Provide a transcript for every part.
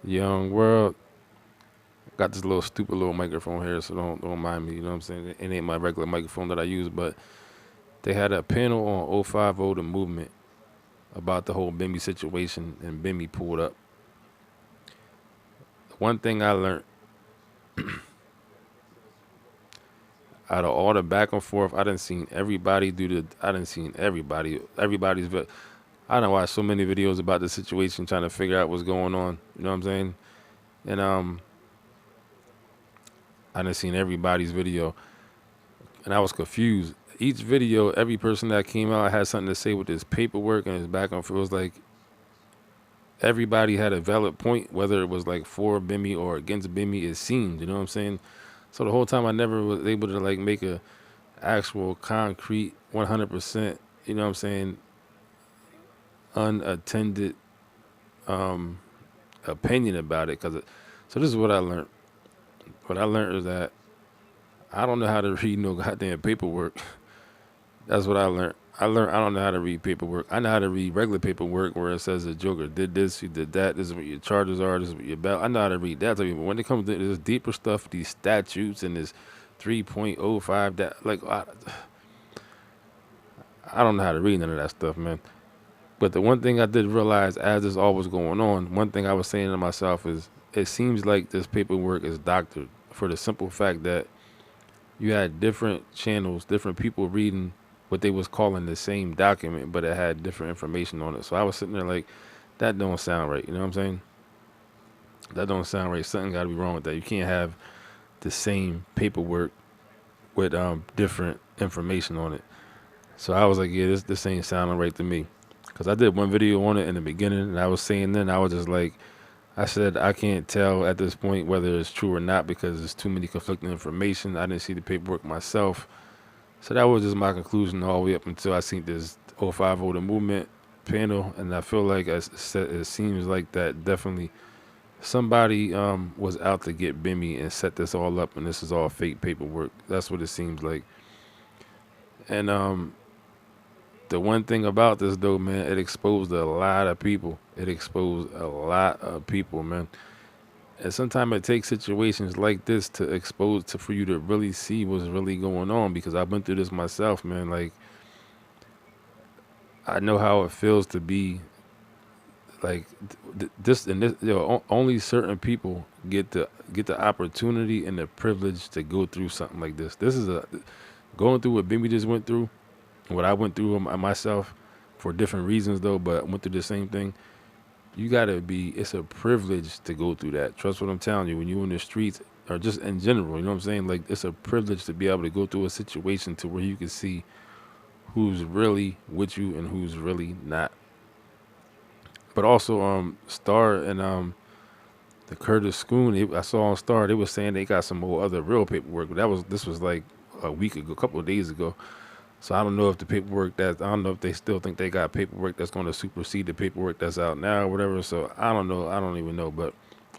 Young world. Got this little stupid little microphone here, so don't mind me. You know what I'm saying? It ain't my regular microphone that I use, but they had a panel on 050 the movement about the whole Bimmy situation, and Bimmy pulled up. One thing I learned out of all the back and forth, I done seen everybody do the. I done seen everybody's. I done watched so many videos about the situation, trying to figure out what's going on. You know what I'm saying? And I done seen everybody's video, and I was confused. Each video, every person that came out had something to say with his paperwork and his back and forth. It was like everybody had a valid point, whether it was like for Bimmy or against Bimmy. It seemed, you know what I'm saying? So the whole time I never was able to like make a actual concrete 100%, you know what I'm saying, unattended um, opinion about it. So this is what I learned. What I learned is that I don't know how to read no goddamn paperwork. That's what I learned. I don't know how to read paperwork. I know how to read regular paperwork where it says the Joker did this, he did that, this is what your charges are, this is what your bail. I know how to read that. But when it comes to this deeper stuff, these statutes and this 3.05, that like I don't know how to read none of that stuff, man. But the one thing I did realize as this all was going on, one thing I was saying to myself is it seems like this paperwork is doctored for the simple fact that you had different channels, different people reading what they was calling the same document, but it had different information on it. So I was sitting there like, that don't sound right. You know what I'm saying? That don't sound right. Something got to be wrong with that. You can't have the same paperwork with different information on it. So I was like, yeah, this ain't sounding right to me. Cause I did one video on it in the beginning, and I was saying then I was just like, I said I can't tell at this point whether it's true or not because there's too many conflicting information. I didn't see the paperwork myself. So that was just my conclusion all the way up until I seen this 050 the movement panel, and I feel like it seems like that definitely somebody was out to get Bimmy and set this all up, and this is all fake paperwork. That's what it seems like. And the one thing about this though, man, it exposed a lot of people. It exposed a lot of people, man. And sometimes it takes situations like this to expose to for you to really see what's really going on because I've been through this myself, man. Like I know how it feels to be like this and this. Only certain people get the opportunity and the privilege to go through something like this. This is a going through what Bimmy just went through, what I went through myself for different reasons though, but went through the same thing. You gotta be. It's a privilege to go through that. Trust what I'm telling you. When you're in the streets or just in general, you know what I'm saying. Like it's a privilege to be able to go through a situation to where you can see who's really with you and who's really not. But also, Star and the Curtis Schoon, I saw on Star, they was saying they got some more other real paperwork. But this was like a week ago, a couple of days ago. So I don't know if the paperwork I don't know if they still think they got paperwork that's going to supersede the paperwork that's out now or whatever. So I don't know. I don't even know. But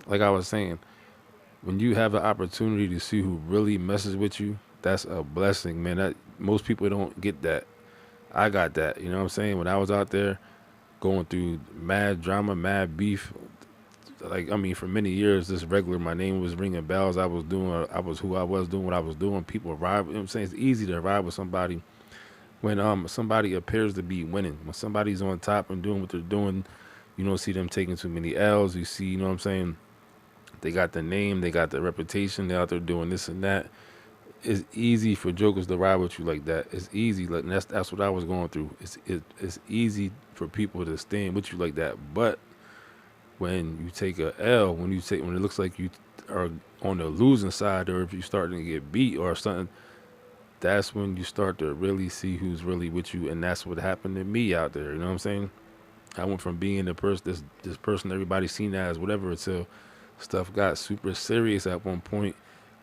like I was saying, when you have an opportunity to see who really messes with you, that's a blessing, man. That most people don't get that. I got that. You know what I'm saying? When I was out there going through mad drama, mad beef, like I mean, for many years, this regular, my name was ringing bells. I was who I was doing what I was doing. People arrive. You know what I'm saying? It's easy to arrive with somebody when somebody appears to be winning. When somebody's on top and doing what they're doing, you don't see them taking too many L's. You see, you know what I'm saying? They got the name, they got the reputation. They're out there doing this and that. It's easy for jokers to ride with you like that. It's easy, like and that's what I was going through. It's easy for people to stand with you like that. But when you take a L, when it looks like you are on the losing side, or if you're starting to get beat or something, that's when you start to really see who's really with you, and that's what happened to me out there. You know what I'm saying? I went from being the person, this person everybody seen as whatever, until stuff got super serious at one point,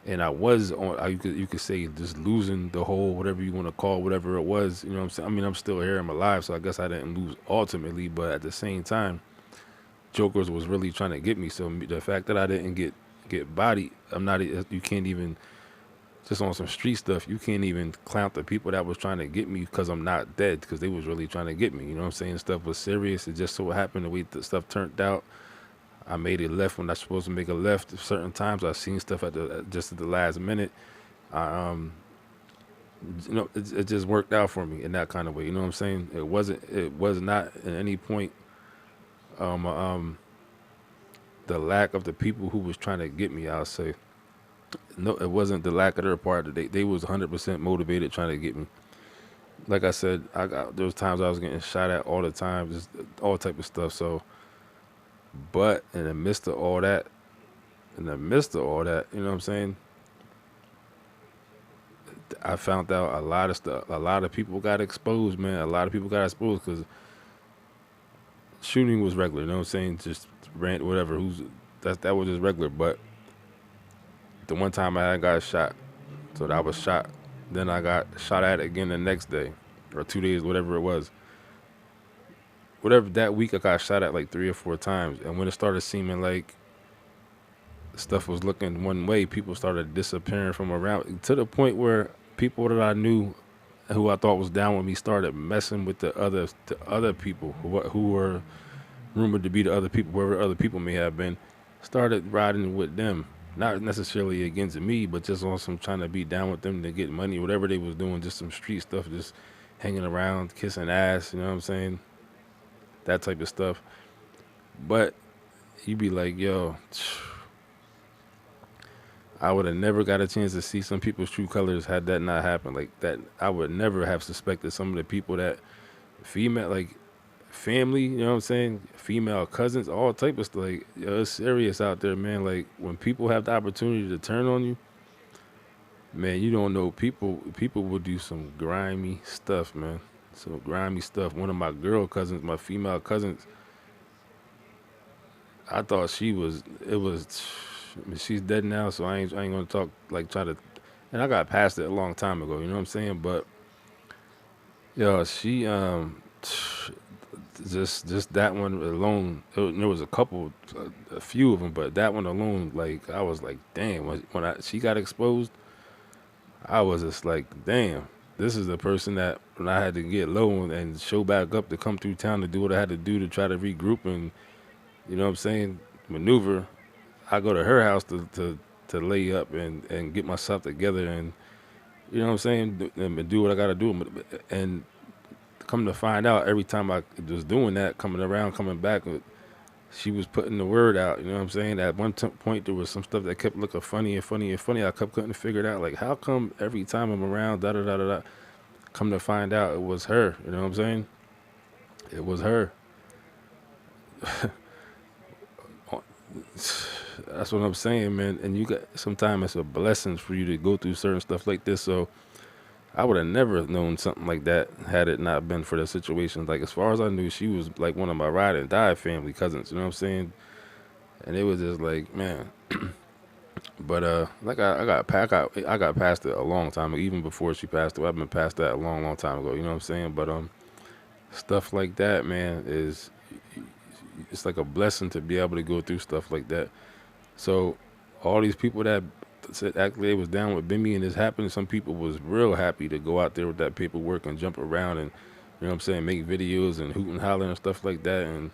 and I was on. You could say just losing the whole whatever you want to call whatever it was. You know what I'm saying? I mean, I'm still here, I'm alive, so I guess I didn't lose ultimately, but at the same time, Jokers was really trying to get me. So the fact that I didn't get bodied, I'm not. You can't even just on some street stuff, you can't even clown the people that was trying to get me because I'm not dead because they was really trying to get me. You know what I'm saying? Stuff was serious. It just so happened the way the stuff turned out. I made a left when I was supposed to make a left. Certain times I seen stuff just at the last minute. I it just worked out for me in that kind of way. You know what I'm saying? It was not at any point um um the lack of the people who was trying to get me. I'll say no, it wasn't the lack of their part. They was 100% motivated trying to get me. Like I said, there was times I was getting shot at all the time, just all type of stuff. So, but in the midst of all that, you know what I'm saying? I found out a lot of stuff. A lot of people got exposed, man. A lot of people got exposed because shooting was regular. You know what I'm saying? Just rant, whatever. That was just regular. But the one time I got shot, so that was shot. Then I got shot at again the next day, or 2 days, whatever it was. Whatever that week, I got shot at like 3 or 4 times. And when it started seeming like stuff was looking one way, people started disappearing from around to the point where people that I knew, who I thought was down with me, started messing with the other people who were rumored to be the other people, wherever other people may have been, started riding with them. Not necessarily against me, but just on some trying to be down with them to get money, whatever they was doing, just some street stuff, just hanging around, kissing ass, you know what I'm saying? That type of stuff. But you be like, yo, I would have never got a chance to see some people's true colors had that not happened. Like that, I would never have suspected some of the people that female, like family, you know what I'm saying? Female cousins, all type of stuff. Like, yo, it's serious out there, man. Like when people have the opportunity to turn on you, man, you don't know. People will do some grimy stuff, man. Some grimy stuff. One of my girl cousins, my female cousins, I thought she was. It was. I mean, she's dead now, so I ain't gonna talk like try to. And I got past it a long time ago. You know what I'm saying? But yo, she just that one alone. There was a couple, a few of them, but that one alone, like I was like, damn. She got exposed, I was just like, damn. This is the person that when I had to get low and show back up to come through town to do what I had to do to try to regroup and you know what I'm saying, maneuver. I go to her house to lay up and get myself together and you know what I'm saying, and do what I got to do. And come to find out, every time I was doing that, coming around, coming back, she was putting the word out. You know what I'm saying? At one point, there was some stuff that kept looking funny and funny and funny. I kept couldn't figure it out. Like, how come every time I'm around, da da da da da? Come to find out, it was her. You know what I'm saying? It was her. That's what I'm saying, man. And you got sometimes it's a blessing for you to go through certain stuff like this. So I would have never known something like that had it not been for the situation. Like as far as I knew, she was like one of my ride and die family cousins. You know what I'm saying? And it was just like, man. But like I got past it a long time ago. Even before she passed away, I've been past that a long, long time ago. You know what I'm saying? But stuff like that, man, is it's like a blessing to be able to go through stuff like that. So all these people that said actually they was down with Bimmy and this happened, some people was real happy to go out there with that paperwork and jump around and you know what I'm saying, make videos and hoot and holler and stuff like that. And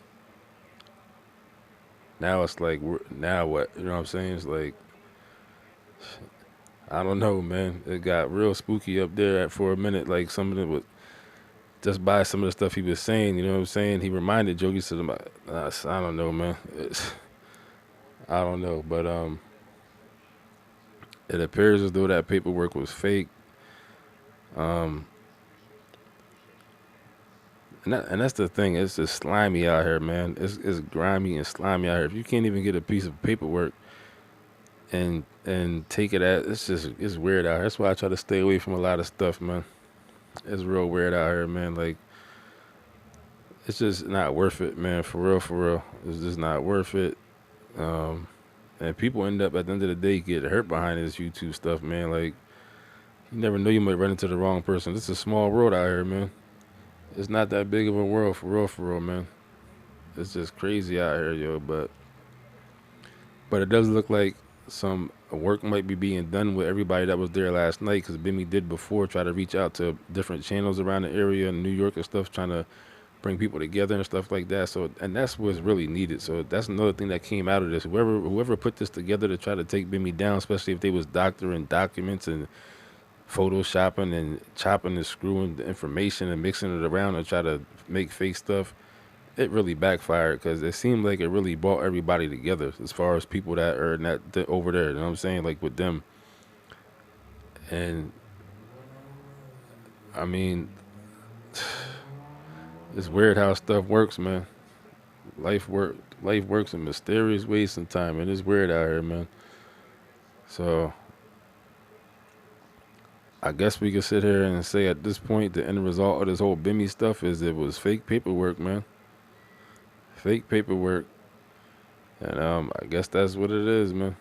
now it's like, now what? You know what I'm saying? It's like, I don't know, man. It got real spooky up there for a minute. Like some of it was just by some of the stuff he was saying. You know what I'm saying? He reminded Jokey to them. I don't know, man. I don't know, but it appears as though that paperwork was fake. Um, and that's the thing. It's just slimy out here, man. It's grimy and slimy out here. If you can't even get a piece of paperwork and take it as it's weird out here. That's why I try to stay away from a lot of stuff, man. It's real weird out here, man. Like it's just not worth it, man. For real, for real. It's just not worth it. Um, and people end up at the end of the day get hurt behind this YouTube stuff, man. Like you never know, you might run into the wrong person. This is a small world out here, man. It's not that big of a world, for real, man. It's just crazy out here, yo. But it does look like some work might be being done with everybody that was there last night because Bimmy did before try to reach out to different channels around the area in New York and stuff, trying to bring people together and stuff like that. So, and that's what's really needed. So that's another thing that came out of this. Whoever put this together to try to take Bimmy down, especially if they was doctoring documents and photoshopping and chopping and screwing the information and mixing it around and try to make fake stuff, it really backfired because it seemed like it really brought everybody together as far as people that are not over there. You know what I'm saying? Like with them. And I mean, it's weird how stuff works, man. Life works in mysterious ways sometimes, and it's weird out here, man. So I guess we could sit here and say at this point the end result of this whole Bimmy stuff is it was fake paperwork, man. Fake paperwork. And I guess that's what it is, man.